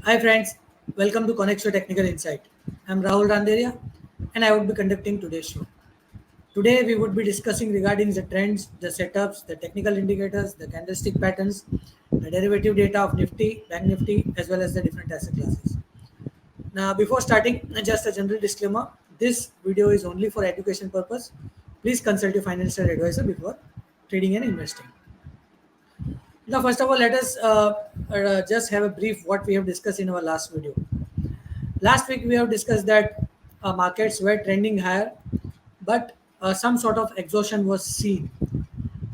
Hi friends, welcome to Konexio Technical Insight. I'm Rahul Randeria and I would be conducting today's show. Today we would be discussing regarding the trends, the setups, the technical indicators, the candlestick patterns, the derivative data of Nifty, Bank Nifty, as well as the different asset classes. Now before starting, just a general disclaimer, this video is only for education purpose. Please consult your financial advisor before trading and investing. Now first of all, let us just have a brief what we have discussed in our last video. Last week we have discussed that markets were trending higher, but some sort of exhaustion was seen.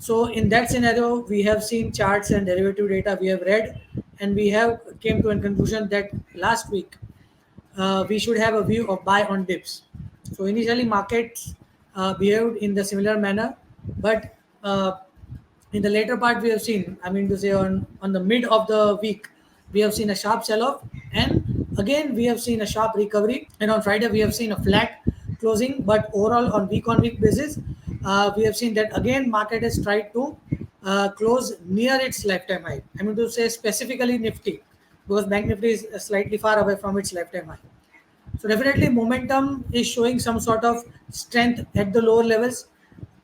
So in that scenario, we have seen charts and derivative data we have read, and we have came to a conclusion that last week we should have a view of buy on dips. So initially markets behaved in the similar manner, but in the later part we have seen, I mean to say on the mid of the week, we have seen a sharp sell-off, and again we have seen a sharp recovery, and on Friday we have seen a flat closing, but overall on week basis, we have seen that again market has tried to close near its lifetime high. I mean to say specifically Nifty, because Bank Nifty is slightly far away from its lifetime high. So definitely momentum is showing some sort of strength at the lower levels.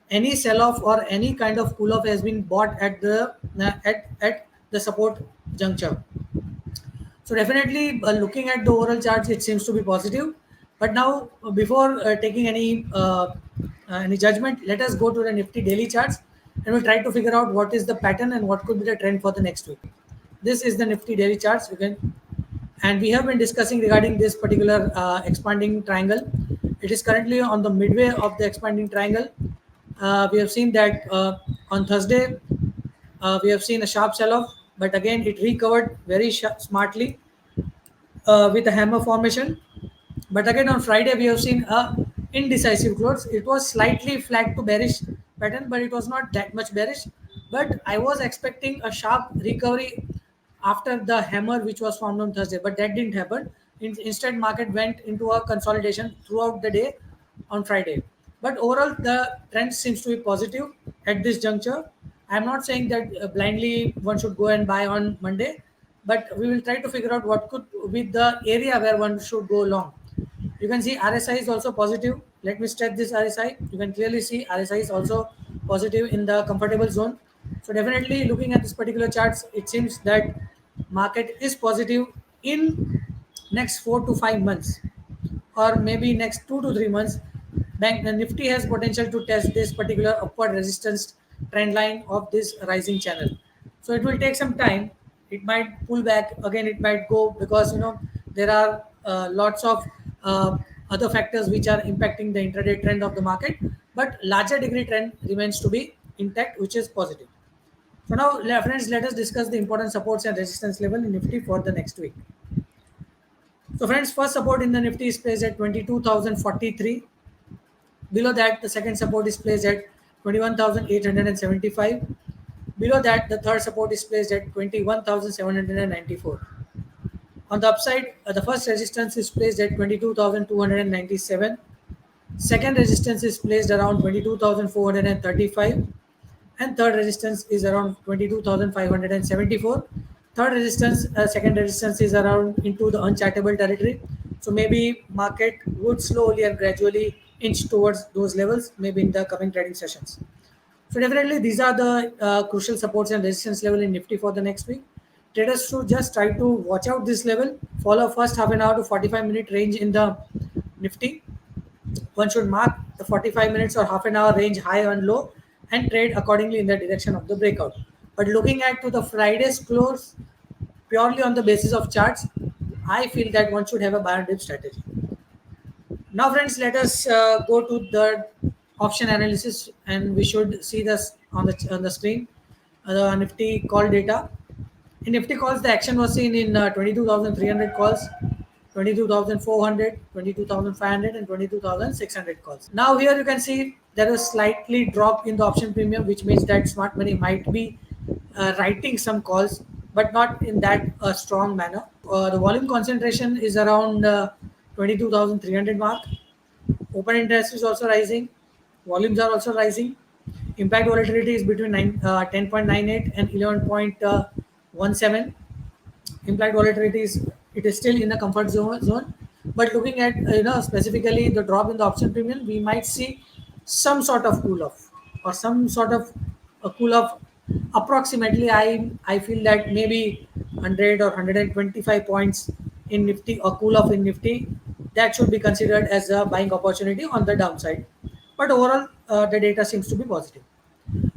Any sell-off or any kind of cool-off has been bought at the support juncture. So definitely looking at the overall charts, it seems to be positive. But now, before taking any judgment, let us go to the Nifty daily charts, and we'll try to figure out what is the pattern and what could be the trend for the next week. This is the Nifty daily charts. You can, and we have been discussing regarding this particular expanding triangle. It is currently on the midway of the expanding triangle. We have seen that on Thursday we have seen a sharp sell-off, but again it recovered very smartly with a hammer formation. But again on Friday we have seen a indecisive close. It was slightly flat to bearish pattern, but it was not that much bearish. But I was expecting a sharp recovery after the hammer which was formed on Thursday, but that didn't happen. Instead, market went into a consolidation throughout the day on Friday. But overall, the trend seems to be positive at this juncture. I'm not saying that blindly one should go and buy on Monday, but we will try to figure out what could be the area where one should go long. You can see RSI is also positive. Let me stretch this RSI. You can clearly see RSI is also positive in the comfortable zone. So definitely looking at this particular charts, it seems that market is positive in next 4 to 5 months, or maybe next 2 to 3 months. Bank Nifty has potential to test this particular upward resistance trend line of this rising channel. So it will take some time. It might pull back again. It might go, because there are lots of other factors which are impacting the intraday trend of the market. But larger degree trend remains to be intact, which is positive. So now, friends, let us discuss the important supports and resistance level in Nifty for the next week. So friends, first support in the Nifty is placed at 22,043. Below that, the second support is placed at 21,875. Below that, the third support is placed at 21,794. On the upside, the first resistance is placed at 22,297. Second resistance is placed around 22,435. And third resistance is around 22,574. Third resistance, second resistance is around into the unchartable territory. So maybe market would slowly and gradually inch towards those levels, maybe in the coming trading sessions. So definitely these are the crucial supports and resistance level in Nifty for the next week. Traders should just try to watch out this level, follow first half an hour to 45-minute range in the Nifty. One should mark the 45 minutes or half an hour range high and low and trade accordingly in the direction of the breakout. But looking at to the Friday's close purely on the basis of charts, I feel that one should have a buy and dip strategy. Now, friends, let us go to the option analysis, and we should see this on the screen. The Nifty call data. In Nifty calls, the action was seen in 22,300 calls, 22,400, 22,500, and 22,600 calls. Now here you can see there is slightly drop in the option premium, which means that smart money might be writing some calls, but not in that strong manner. The volume concentration is around 22,300 mark. Open interest is also rising. Volumes are also rising. Impact volatility is between 10.98 and 11.17. Implied volatility is it is still in the comfort zone. But looking at specifically the drop in the option premium, we might see some sort of cool off or some sort of a cool off. Approximately, I feel that maybe 100 or 125 points in Nifty or cool off in Nifty, that should be considered as a buying opportunity on the downside. But overall, the data seems to be positive.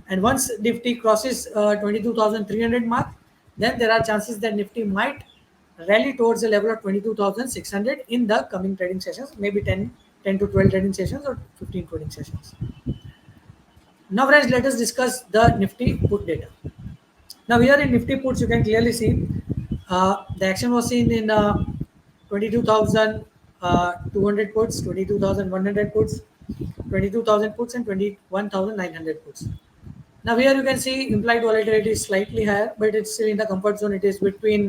And once Nifty crosses 22,300 mark, then there are chances that Nifty might rally towards the level of 22,600 in the coming trading sessions, maybe 10 to 12 trading sessions or 15 trading sessions. Now, friends, let us discuss the Nifty put data. Now, here in Nifty puts, you can clearly see the action was seen in 22,200 puts, 22,100 puts, 22,000 puts, and 21,900 puts. Now here you can see implied volatility is slightly higher, but it's still in the comfort zone. It is between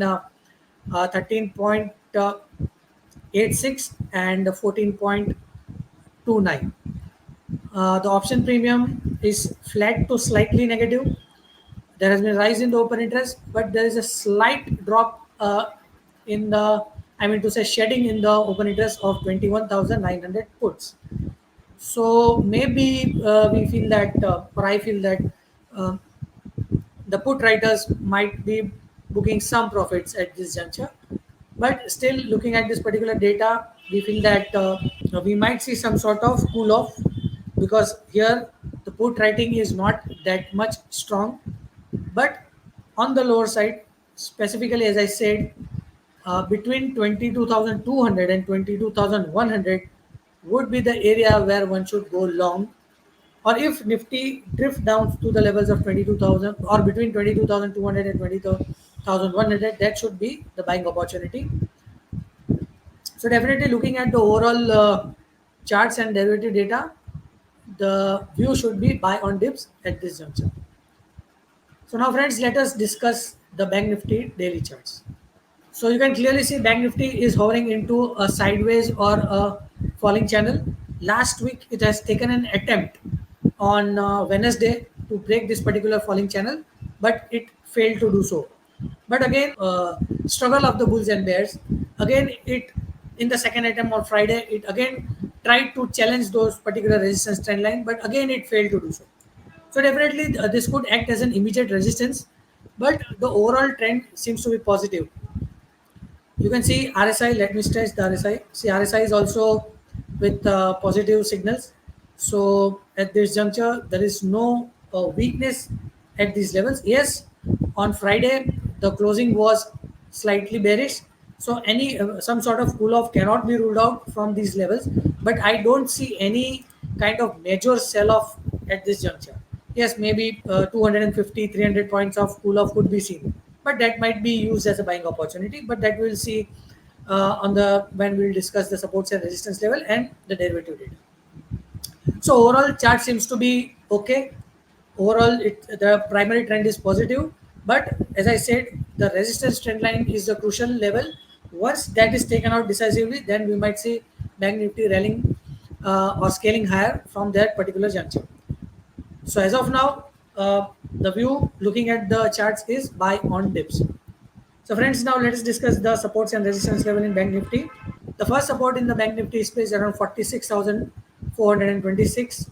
13.86 and 14.29. The option premium is flat to slightly negative. There has been a rise in the open interest, but there is a slight drop in the, I mean to say, shedding in the open interest of 21,900 puts. So maybe we feel that, or I feel that uh, the put writers might be booking some profits at this juncture. But still, looking at this particular data, we feel that we might see some sort of cool off, because here the put writing is not that much strong. But on the lower side, specifically as I said, between 22,200 and 22,100 would be the area where one should go long. Or if Nifty drift down to the levels of 22,000 or between 22,200 and 20,100, that should be the buying opportunity. So definitely looking at the overall charts and derivative data, the view should be buy on dips at this juncture. So now friends, let us discuss the Bank Nifty daily charts. So you can clearly see Bank Nifty is hovering into a sideways or a falling channel. Last week, it has taken an attempt on Wednesday to break this particular falling channel, but it failed to do so. But again, struggle of the bulls and bears. Again, it in the second attempt on Friday, it again tried to challenge those particular resistance trend line, but again it failed to do so. So definitely, this could act as an immediate resistance, but the overall trend seems to be positive. You can see RSI. Let me stretch the RSI. See, RSI is also with positive signals. So at this juncture, there is no weakness at these levels. Yes, on Friday the closing was slightly bearish. So any some sort of cool off cannot be ruled out from these levels. But I don't see any kind of major sell off at this juncture. Yes, maybe 250, 300 points of cool off could be seen, but that might be used as a buying opportunity. But that we'll see on the when we'll discuss the supports and resistance level and the derivative data. So overall chart seems to be okay. Overall, the primary trend is positive, but as I said, the resistance trend line is the crucial level. Once that is taken out decisively, then we might see Bank Nifty rallying or scaling higher from that particular juncture. So as of now, the view looking at the charts is buy on dips. So friends, now let us discuss the supports and resistance level in Bank Nifty. The first support in the Bank Nifty is placed around 46,426.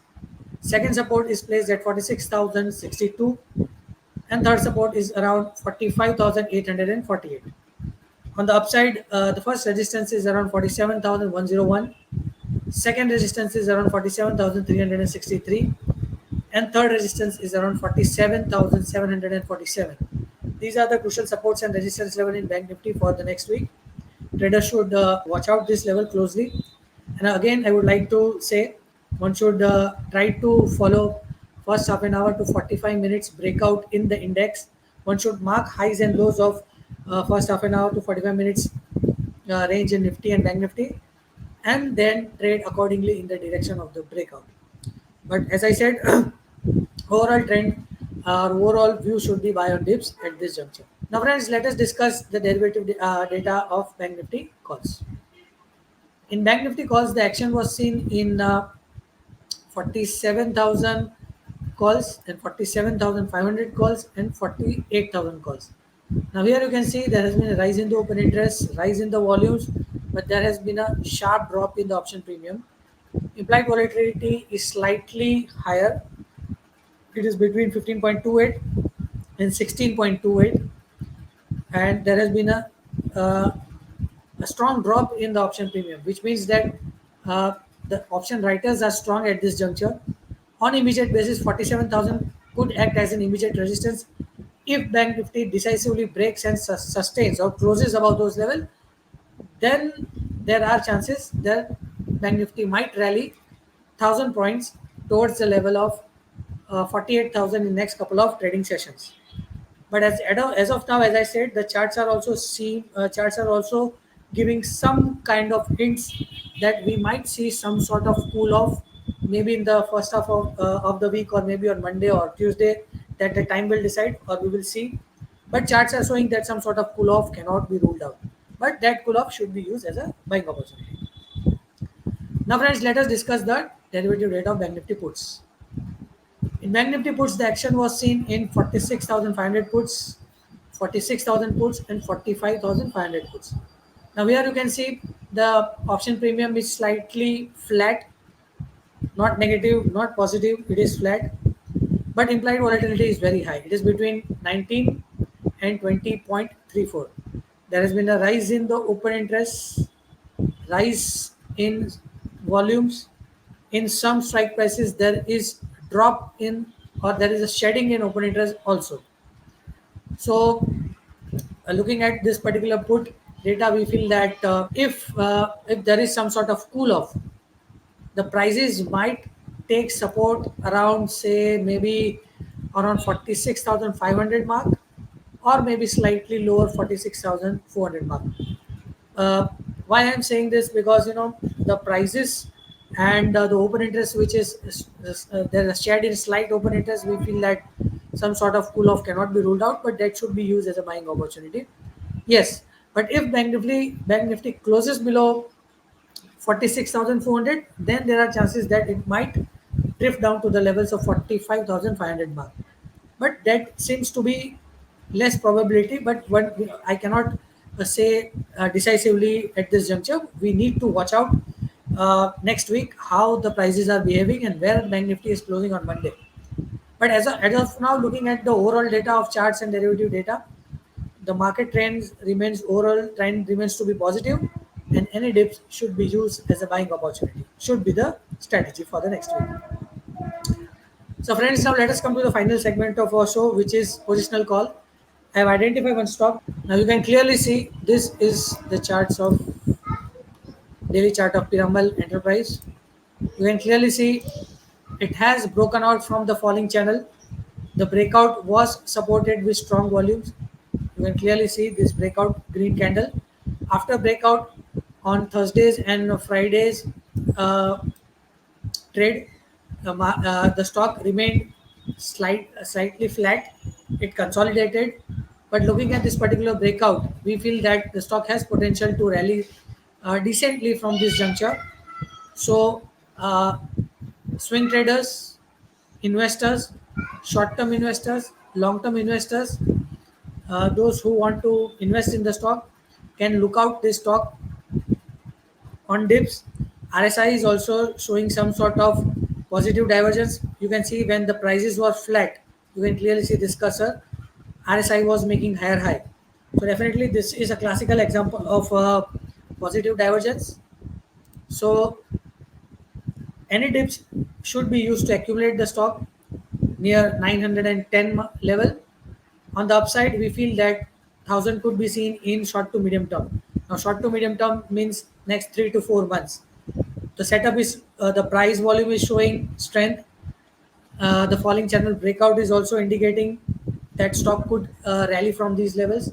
Second support is placed at 46,062. And third support is around 45,848. On the upside, the first resistance is around 47,101. Second resistance is around 47,363. And third resistance is around 47,747. These are the crucial supports and resistance level in Bank Nifty for the next week. Traders should watch out this level closely. And again, I would like to say one should try to follow first half an hour to 45 minutes breakout in the index. One should mark highs and lows of first half an hour to 45 minutes range in Nifty and Bank Nifty, and then trade accordingly in the direction of the breakout. But as I said, overall trend or overall view should be buy on dips at this juncture. Now, friends, let us discuss the derivative data of Bank Nifty calls. In Bank Nifty calls, the action was seen in 47,000 calls and 47,500 calls and 48,000 calls. Now here you can see there has been a rise in the open interest, rise in the volumes, but there has been a sharp drop in the option premium. Implied volatility is slightly higher. It is between 15.28 and 16.28, and there has been uh, a strong drop in the option premium, which means that uh, the option writers are strong at this juncture. On immediate basis, 47,000 could act as an immediate resistance. If Bank Nifty decisively breaks and sustains or closes above those levels, then there are chances that Bank Nifty might rally 1,000 points towards the level of 48,000 in next couple of trading sessions. But as of now, as I said, the charts are also giving some kind of hints that we might see some sort of cool off, maybe in the first half of the week, or maybe on Monday or Tuesday. That the time will decide, or we will see. But charts are showing that some sort of cool off cannot be ruled out. But that cool off should be used as a buying opportunity. Now, friends, let us discuss the derivative rate of Bank Nifty puts. In Bank Nifty puts, the action was seen in 46,500 puts, 46,000 puts, and 45,500 puts. Now here you can see the option premium is slightly flat, not negative, not positive. It is flat, but implied volatility is very high. It is between 19 and 20.34. There has been a rise in the open interest, rise in volumes. In some strike prices, there is drop in, or there is a shedding in open interest also. So, looking at this particular put data, we feel that if there is some sort of cool off, the prices might take support around, say, maybe around 46,500 mark, or maybe slightly lower 46,400 mark. uh, why I'm saying this, because the prices and the open interest, which is there is shared in slight open interest, we feel that some sort of cool off cannot be ruled out, but that should be used as a buying opportunity. Yes, but if Bank Nifty closes below 46,400, then there are chances that it might drift down to the levels of 45,500 mark. But that seems to be less probability. But what I cannot say decisively at this juncture. We need to watch out next week how the prices are behaving and where Bank Nifty is closing on Monday. But as of now, looking at the overall data of charts and derivative data, the market trends remains overall trend remains to be positive, and any dips should be used as a buying opportunity. Should be the strategy for the next week. So, friends, now let us come to the final segment of our show, which is positional call. I have identified one stock. Now you can clearly see this is the charts of daily chart of Piramal Enterprise. You can clearly see it has broken out from the falling channel. The breakout was supported with strong volumes. You can clearly see this breakout green candle. After breakout on Thursdays and Fridays trade, the stock remained slightly flat. It consolidated, but looking at this particular breakout, we feel that the stock has potential to rally decently from this juncture. So, swing traders, investors, short-term investors, long-term investors, those who want to invest in the stock can look out this stock on dips. RSI is also showing some sort of positive divergence. You can see when the prices were flat, you can clearly see this cursor. RSI was making higher high. So definitely this is a classical example of positive divergence. So any dips should be used to accumulate the stock near 910 level. On the upside, we feel that 1,000 could be seen in short to medium term. Now, short to medium term means next 3 to 4 months. The setup is the price volume is showing strength. The falling channel breakout is also indicating that stock could rally from these levels.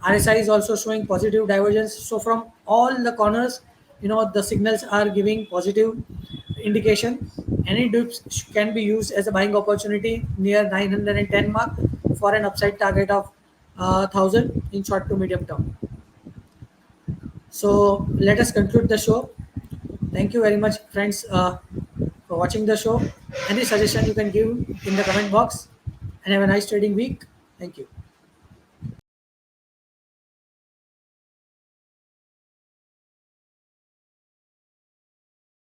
RSI is also showing positive divergence. So from all the corners, the signals are giving positive indication. Any dips can be used as a buying opportunity near 910 mark for an upside target of 1,000 in short to medium term. So let us conclude the show. Thank you very much, friends, for watching the show. Any suggestion you can give in the comment box. And have a nice trading week. Thank you.